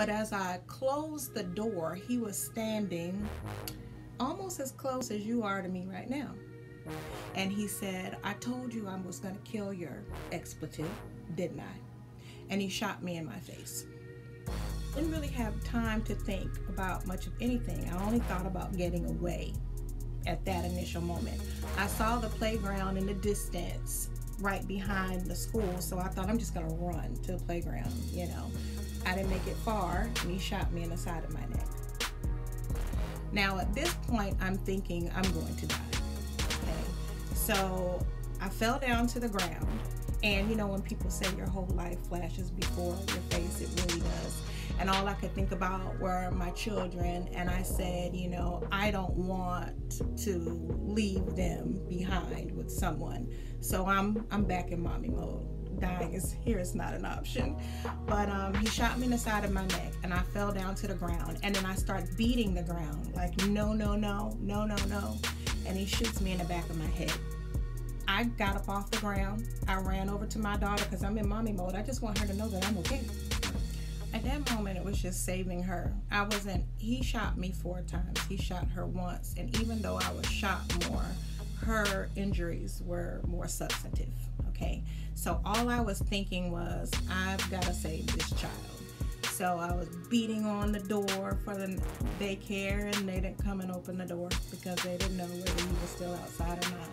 But as I closed the door, he was standing almost as close as you are to me right now. And he said, I told you I was going to kill your expletive, didn't I? And he shot me in my face. Didn't really have time to think about much of anything. I only thought about getting away at that initial moment. I saw the playground in the distance right behind the school, so I thought I'm just gonna run to the playground, you know. I didn't make it far, and he shot me in the side of my neck. Now at this point, I'm thinking I'm going to die, okay? So I fell down to the ground, and you know when people say your whole life flashes before your face, it really does. And all I could think about were my children, and I said, you know, I don't want to leave them behind with someone. So I'm back in mommy mode. Dying is not an option. But he shot me in the side of my neck, and I fell down to the ground, and then I started beating the ground like no, no, no, no, no, no, and he shoots me in the back of my head. I got up off the ground. I ran over to my daughter because I'm in mommy mode. I just want her to know that I'm okay. At that moment, it was just saving her. He shot me 4 times. He shot her once. And even though I was shot more, her injuries were more substantive, okay? So all I was thinking was, I've got to save this child. So I was beating on the door for the daycare, and they didn't come and open the door because they didn't know whether he was still outside or not.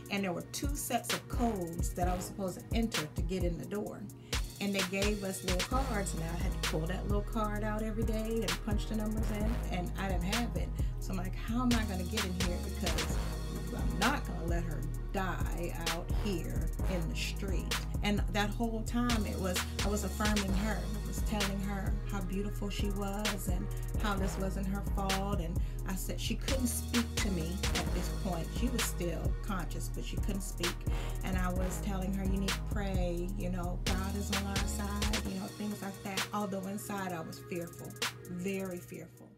And there were 2 sets of codes that I was supposed to enter to get in the door. And they gave us little cards, and I had to pull that little card out every day and punch the numbers in, and I didn't have it. So I'm like, how am I going to get in here? Because I'm not going to let her die out here in the street. And that whole time I was affirming her. I was telling her how beautiful she was and how this wasn't her fault. And I said she couldn't speak to me at this point. She was still conscious, but she couldn't speak. And I was telling her, you need to pray, you know, God is on our side, you know, things like that. Although inside I was fearful, very fearful.